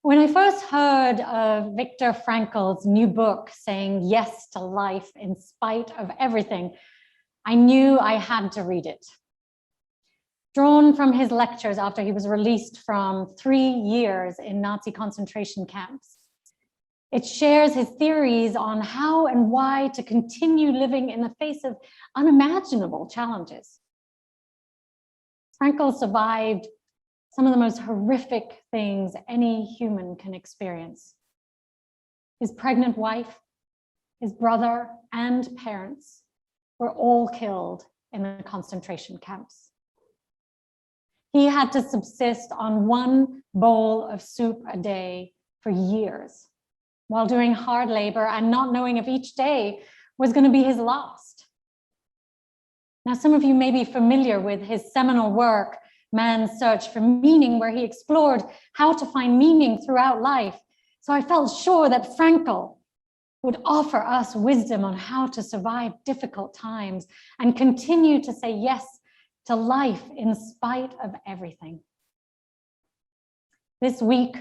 When I first heard of Viktor Frankl's new book saying yes to life in spite of everything, I knew I had to read it. Drawn from his lectures after he was released from 3 years in Nazi concentration camps, it shares his theories on how and why to continue living in the face of unimaginable challenges. Frankl survived some of the most horrific things any human can experience. His pregnant wife, his brother, and parents were all killed in the concentration camps. He had to subsist on 1 bowl of soup a day for years, while doing hard labor and not knowing if each day was going to be his last. Now, some of you may be familiar with his seminal work, Man's Search for Meaning, where he explored how to find meaning throughout life. So I felt sure that Frankl would offer us wisdom on how to survive difficult times and continue to say yes to life in spite of everything. This week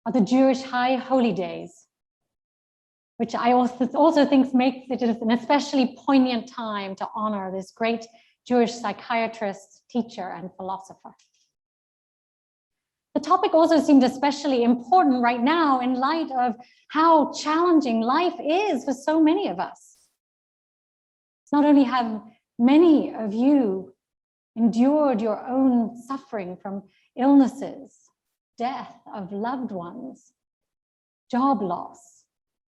are the Jewish High Holy Days, which I also think makes it an especially poignant time to honor this great Jewish psychiatrist, teacher, and philosopher. The topic also seemed especially important right now in light of how challenging life is for so many of us. Not only have many of you endured your own suffering from illnesses, death of loved ones, job loss,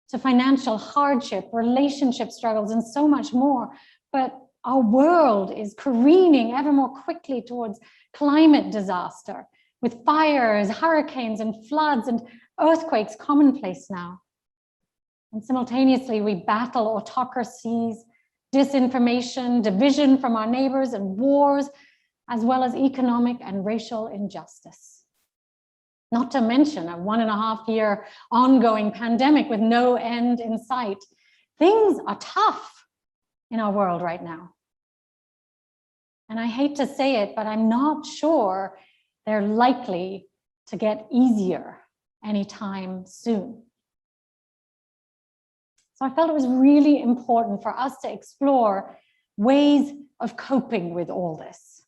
to financial hardship, relationship struggles, and so much more, but our world is careening ever more quickly towards climate disaster, with fires, hurricanes, and floods and earthquakes commonplace now. And simultaneously, we battle autocracies, disinformation, division from our neighbors, and wars, as well as economic and racial injustice. Not to mention a 1.5-year ongoing pandemic with no end in sight. Things are tough in our world right now. And I hate to say it, but I'm not sure they're likely to get easier anytime soon. So I felt it was really important for us to explore ways of coping with all this.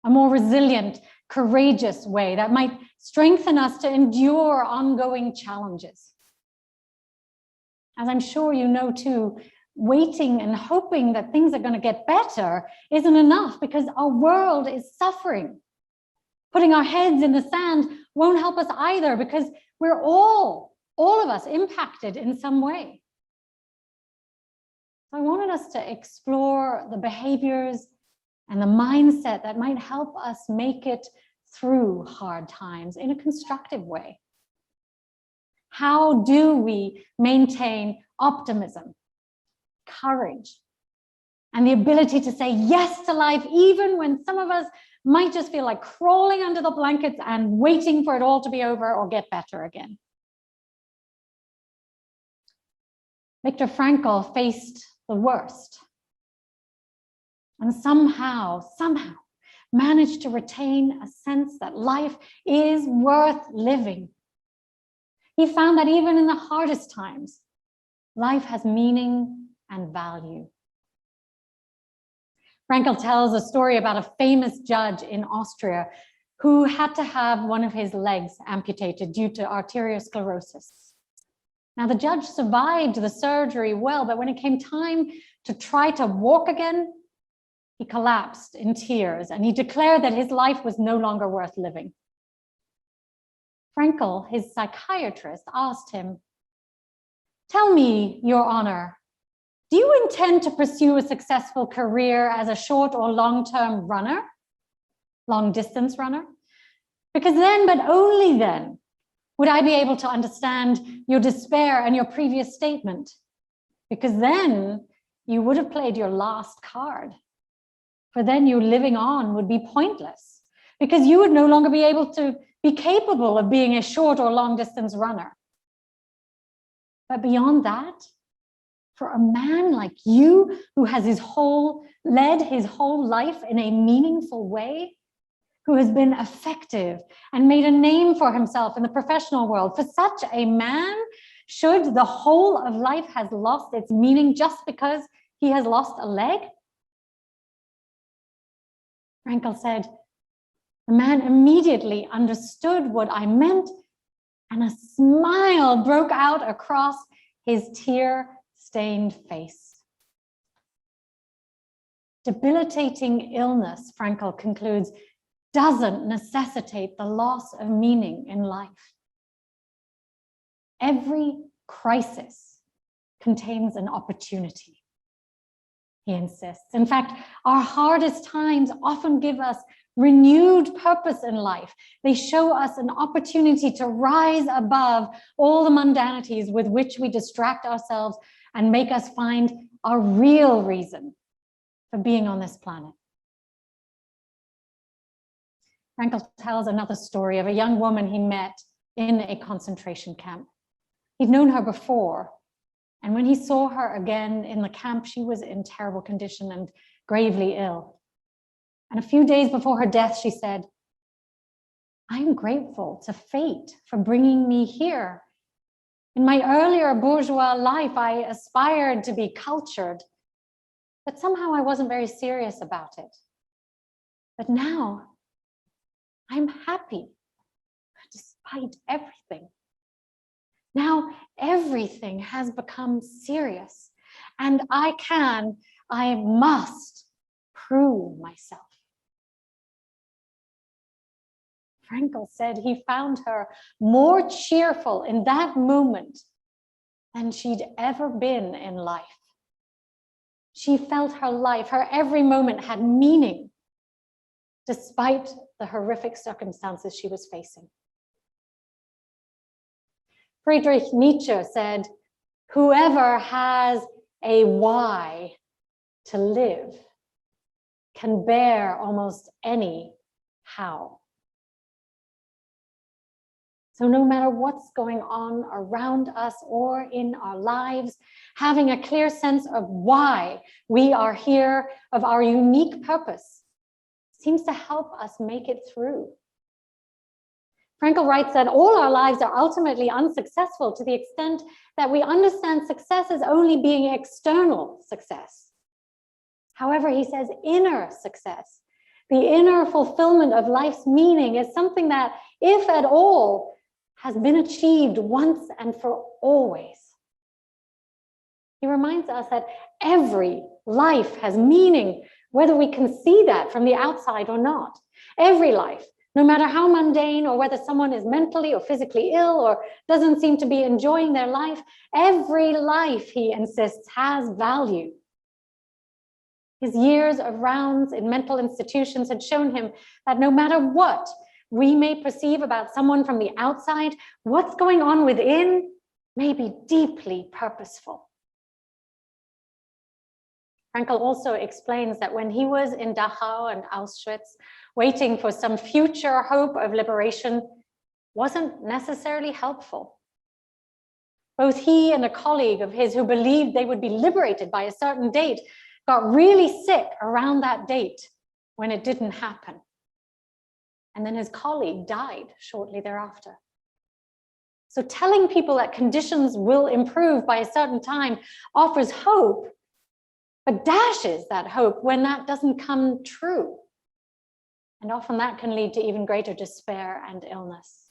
A more resilient, courageous way that might strengthen us to endure ongoing challenges. As I'm sure you know too, waiting and hoping that things are going to get better isn't enough because our world is suffering. Putting our heads in the sand won't help us either because we're all of us impacted in some way. So I wanted us to explore the behaviors and the mindset that might help us make it through hard times in a constructive way. How do we maintain optimism, courage, and the ability to say yes to life, even when some of us might just feel like crawling under the blankets and waiting for it all to be over or get better again? Viktor Frankl faced the worst and somehow managed to retain a sense that life is worth living. He found that even in the hardest times, life has meaning and value. Frankl tells a story about a famous judge in Austria who had to have one of his legs amputated due to arteriosclerosis. Now, the judge survived the surgery well, but when it came time to try to walk again, he collapsed in tears and he declared that his life was no longer worth living. Frankl, his psychiatrist, asked him, "Tell me, Your Honor, do you intend to pursue a successful career as a short or long-term runner, long-distance runner? Because then, but only then, would I be able to understand your despair and your previous statement. Because then you would have played your last card. For then you living on would be pointless because you would no longer be able to be capable of being a short or long distance runner. But beyond that, for a man like you who has led his whole life in a meaningful way, who has been effective and made a name for himself in the professional world. For such a man, should the whole of life has lost its meaning just because he has lost a leg? Frankl said, the man immediately understood what I meant, and a smile broke out across his tear-stained face. Debilitating illness, Frankl concludes, doesn't necessitate the loss of meaning in life. Every crisis contains an opportunity, he insists. In fact, our hardest times often give us renewed purpose in life. They show us an opportunity to rise above all the mundanities with which we distract ourselves and make us find our real reason for being on this planet. Frankl tells another story of a young woman he met in a concentration camp. He'd known her before, and when he saw her again in the camp, she was in terrible condition and gravely ill. And a few days before her death, she said, I am grateful to fate for bringing me here. In my earlier bourgeois life, I aspired to be cultured, but somehow I wasn't very serious about it. But now, I'm happy, despite everything. Now everything has become serious, and I must prove myself. Frankl said he found her more cheerful in that moment than she'd ever been in life. She felt her life, her every moment had meaning, despite the horrific circumstances she was facing. Friedrich Nietzsche said, whoever has a why to live can bear almost any how. So no matter what's going on around us or in our lives, having a clear sense of why we are here, of our unique purpose, seems to help us make it through. Frankl writes that all our lives are ultimately unsuccessful to the extent that we understand success as only being external success. However, he says inner success, the inner fulfillment of life's meaning, is something that, if at all, has been achieved once and for always. He reminds us that every life has meaning, whether we can see that from the outside or not. Every life, no matter how mundane or whether someone is mentally or physically ill or doesn't seem to be enjoying their life, every life, he insists, has value. His years of rounds in mental institutions had shown him that no matter what we may perceive about someone from the outside, what's going on within may be deeply purposeful. Frankl also explains that when he was in Dachau and Auschwitz, waiting for some future hope of liberation wasn't necessarily helpful. Both he and a colleague of his who believed they would be liberated by a certain date got really sick around that date when it didn't happen. And then his colleague died shortly thereafter. So telling people that conditions will improve by a certain time offers hope, but dashes that hope when that doesn't come true. And often that can lead to even greater despair and illness.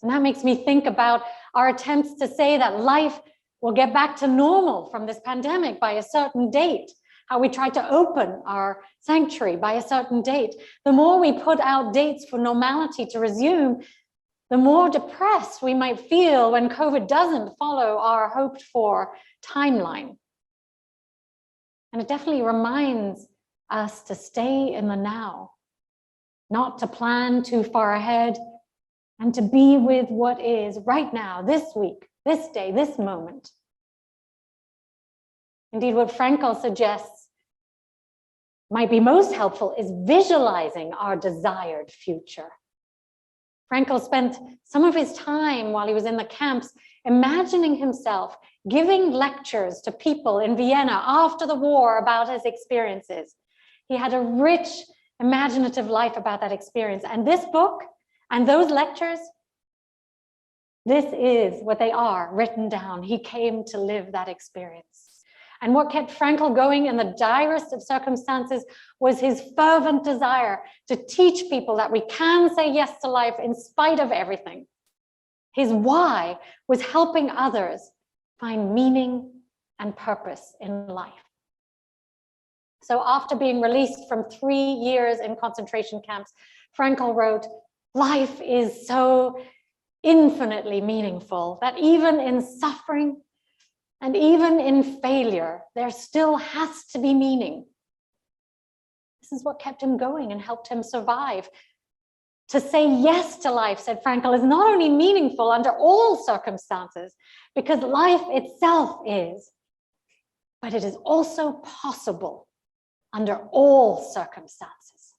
And that makes me think about our attempts to say that life will get back to normal from this pandemic by a certain date, how we try to open our sanctuary by a certain date. The more we put out dates for normality to resume, the more depressed we might feel when COVID doesn't follow our hoped for timeline. And it definitely reminds us to stay in the now, not to plan too far ahead, and to be with what is right now, this week, this day, this moment. Indeed, what Frankl suggests might be most helpful is visualizing our desired future. Frankl spent some of his time while he was in the camps imagining himself giving lectures to people in Vienna after the war about his experiences. He had a rich imaginative life about that experience. And this book and those lectures, this is what they are, written down. He came to live that experience. And what kept Frankl going in the direst of circumstances was his fervent desire to teach people that we can say yes to life in spite of everything. His why was helping others find meaning and purpose in life. So after being released from 3 years in concentration camps, Frankl wrote, "Life is so infinitely meaningful that even in suffering and even in failure, there still has to be meaning." This is what kept him going and helped him survive. To say yes to life, said Frankl, is not only meaningful under all circumstances, because life itself is, but it is also possible under all circumstances.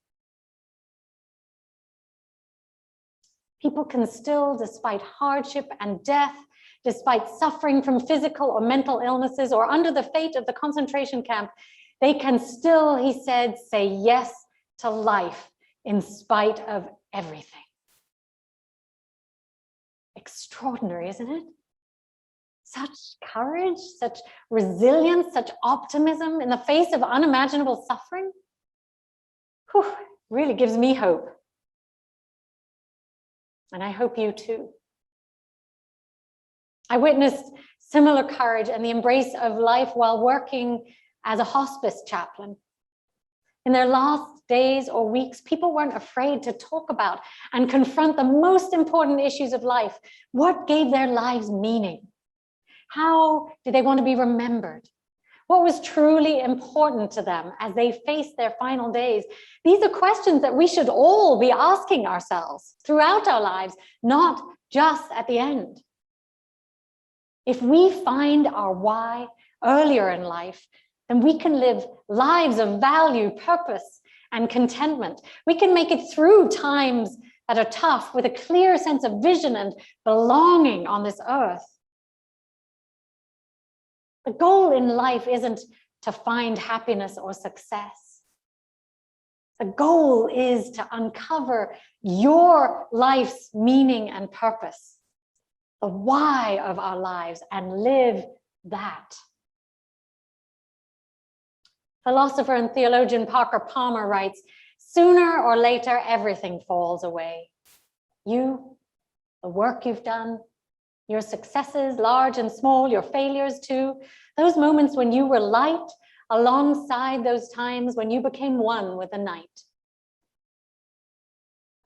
People can still, despite hardship and death, despite suffering from physical or mental illnesses, or under the fate of the concentration camp, they can still, he said, say yes to life in spite of everything. Extraordinary, isn't it? Such courage, such resilience, such optimism in the face of unimaginable suffering. Whew, really gives me hope. And I hope you too. I witnessed similar courage and the embrace of life while working as a hospice chaplain. In their last days or weeks, people weren't afraid to talk about and confront the most important issues of life. What gave their lives meaning? How did they want to be remembered? What was truly important to them as they faced their final days? These are questions that we should all be asking ourselves throughout our lives, not just at the end. If we find our why earlier in life, then we can live lives of value, purpose, and contentment. We can make it through times that are tough with a clear sense of vision and belonging on this earth. The goal in life isn't to find happiness or success. The goal is to uncover your life's meaning and purpose, the why of our lives, and live that. Philosopher and theologian Parker Palmer writes, "Sooner or later, everything falls away. You, the work you've done, your successes, large and small, your failures too, those moments when you were light alongside those times when you became one with the night.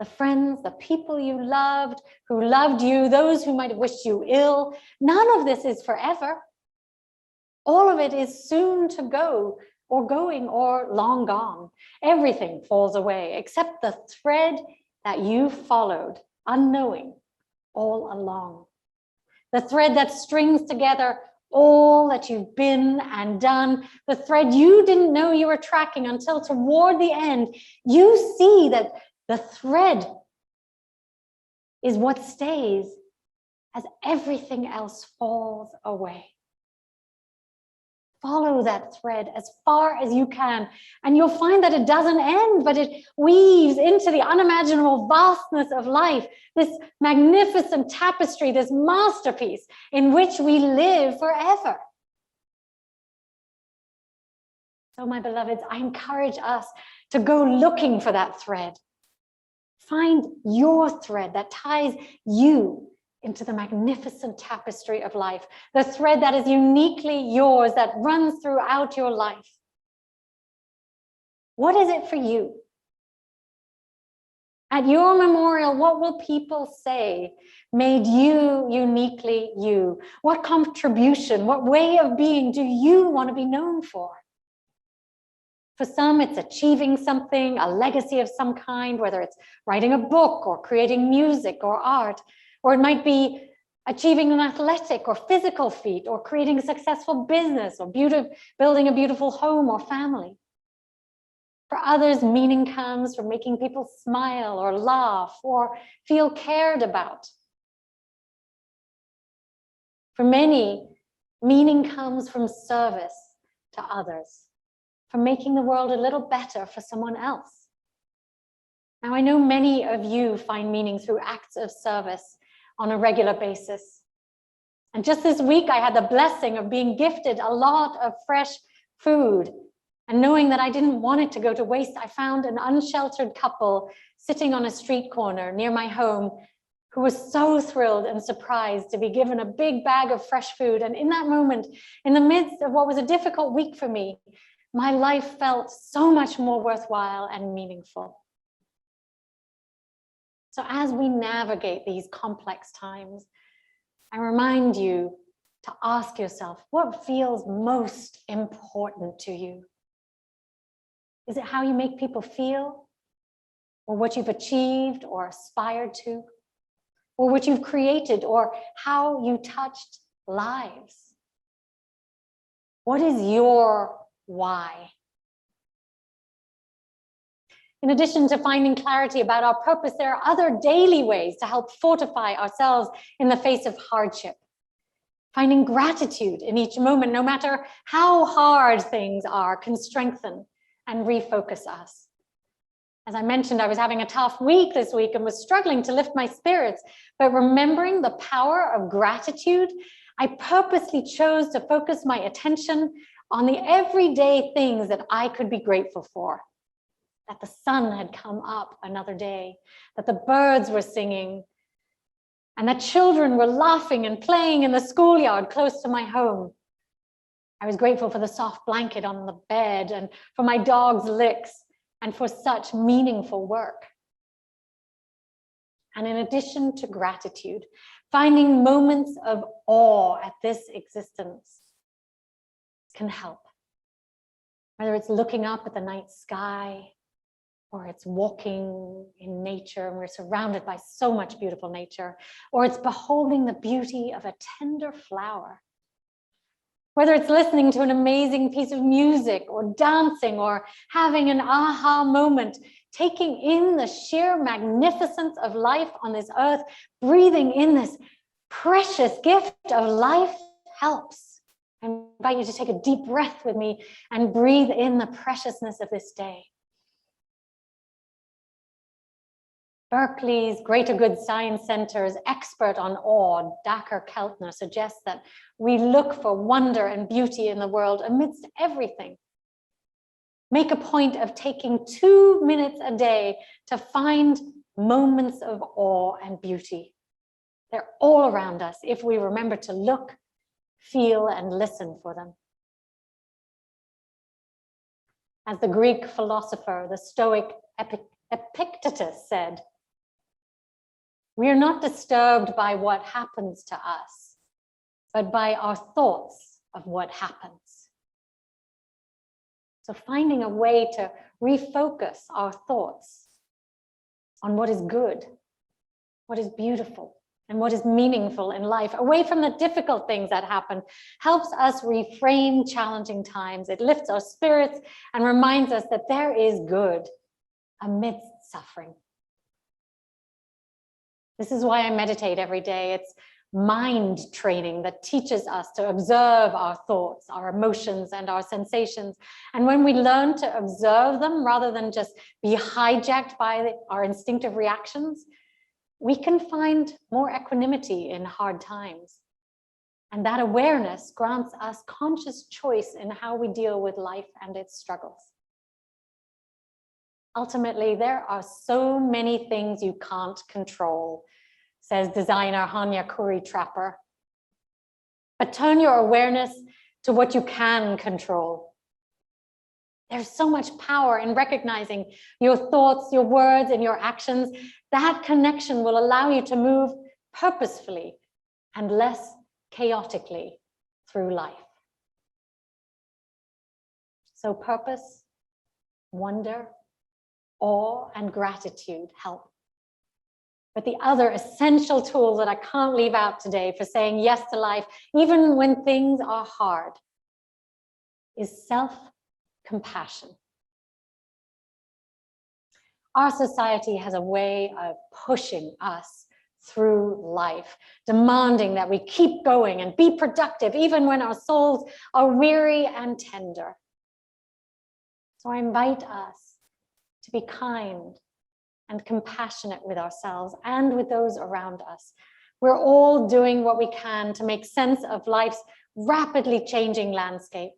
The friends, the people you loved, who loved you, those who might have wished you ill, none of this is forever. All of it is soon to go, or going, or long gone. Everything falls away except the thread that you followed, unknowing, all along. The thread that strings together all that you've been and done, the thread you didn't know you were tracking until toward the end, you see that the thread is what stays as everything else falls away. Follow that thread as far as you can, and you'll find that it doesn't end, but it weaves into the unimaginable vastness of life, this magnificent tapestry, this masterpiece in which we live forever. So, my beloveds, I encourage us to go looking for that thread. Find your thread that ties you into the magnificent tapestry of life, the thread that is uniquely yours, that runs throughout your life. What is it for you? At your memorial, what will people say made you uniquely you? What contribution, what way of being do you want to be known for? For some, it's achieving something, a legacy of some kind, whether it's writing a book or creating music or art. Or it might be achieving an athletic or physical feat, or creating a successful business, or building a beautiful home or family. For others, meaning comes from making people smile or laugh or feel cared about. For many, meaning comes from service to others, from making the world a little better for someone else. Now, I know many of you find meaning through acts of service on a regular basis. And just this week, I had the blessing of being gifted a lot of fresh food. And knowing that I didn't want it to go to waste, I found an unsheltered couple sitting on a street corner near my home who was so thrilled and surprised to be given a big bag of fresh food. And in that moment, in the midst of what was a difficult week for me, my life felt so much more worthwhile and meaningful. So as we navigate these complex times, I remind you to ask yourself, what feels most important to you? Is it how you make people feel, or what you've achieved or aspired to, or what you've created, or how you touched lives? What is your why? In addition to finding clarity about our purpose, there are other daily ways to help fortify ourselves in the face of hardship. Finding gratitude in each moment, no matter how hard things are, can strengthen and refocus us. As I mentioned, I was having a tough week this week and was struggling to lift my spirits, but remembering the power of gratitude, I purposely chose to focus my attention on the everyday things that I could be grateful for. That the sun had come up another day, that the birds were singing, and that children were laughing and playing in the schoolyard close to my home. I was grateful for the soft blanket on the bed and for my dog's licks and for such meaningful work. And in addition to gratitude, finding moments of awe at this existence can help. Whether it's looking up at the night sky, or it's walking in nature, and we're surrounded by so much beautiful nature, or it's beholding the beauty of a tender flower. Whether it's listening to an amazing piece of music, or dancing, or having an aha moment, taking in the sheer magnificence of life on this earth, breathing in this precious gift of life helps. I invite you to take a deep breath with me and breathe in the preciousness of this day. Berkeley's Greater Good Science Center's expert on awe, Dacher Keltner, suggests that we look for wonder and beauty in the world amidst everything. Make a point of taking 2 minutes a day to find moments of awe and beauty. They're all around us if we remember to look, feel, and listen for them. As the Greek philosopher, the Stoic Epictetus said, "We are not disturbed by what happens to us, but by our thoughts of what happens." So finding a way to refocus our thoughts on what is good, what is beautiful, and what is meaningful in life, away from the difficult things that happen, helps us reframe challenging times. It lifts our spirits and reminds us that there is good amidst suffering. This is why I meditate every day. It's mind training that teaches us to observe our thoughts, our emotions, and our sensations. And when we learn to observe them rather than just be hijacked by our instinctive reactions, we can find more equanimity in hard times. And that awareness grants us conscious choice in how we deal with life and its struggles. Ultimately, there are so many things you can't control, says designer Hanya Curry-Trapper. But turn your awareness to what you can control. There's so much power in recognizing your thoughts, your words, and your actions. That connection will allow you to move purposefully and less chaotically through life. So purpose, wonder, awe, and gratitude help. But the other essential tool that I can't leave out today for saying yes to life, even when things are hard, is self-compassion. Our society has a way of pushing us through life, demanding that we keep going and be productive, even when our souls are weary and tender. So I invite us to be kind and compassionate with ourselves and with those around us. We're all doing what we can to make sense of life's rapidly changing landscape.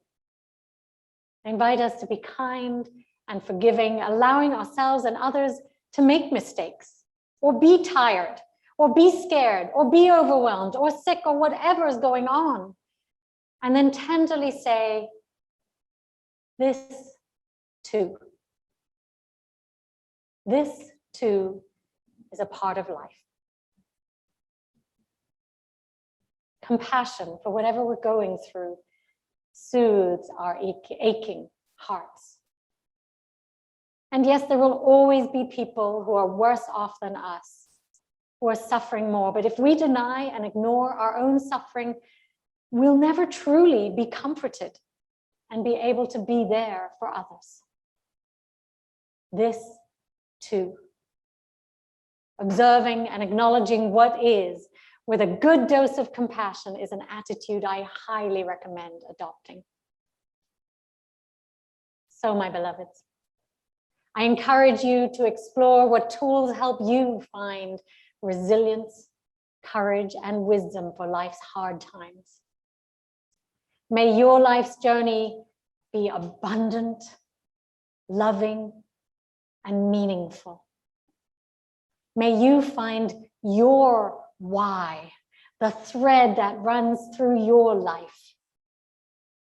I invite us to be kind and forgiving, allowing ourselves and others to make mistakes, or be tired, or be scared, or be overwhelmed, or sick, or whatever is going on. And then tenderly say, this too. This too is a part of life. Compassion for whatever we're going through soothes our aching hearts. And yes, there will always be people who are worse off than us, who are suffering more. But if we deny and ignore our own suffering, we'll never truly be comforted and be able to be there for others. This too. Observing and acknowledging what is with a good dose of compassion is an attitude I highly recommend adopting. So, my beloveds, I encourage you to explore what tools help you find resilience, courage, and wisdom for life's hard times. May your life's journey be abundant, loving, and meaningful. May you find your why, the thread that runs through your life.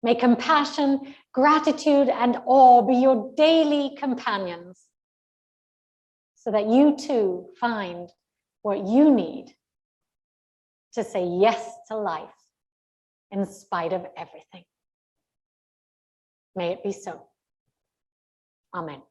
May compassion, gratitude, and awe be your daily companions, so that you too find what you need to say yes to life in spite of everything. May it be so. Amen.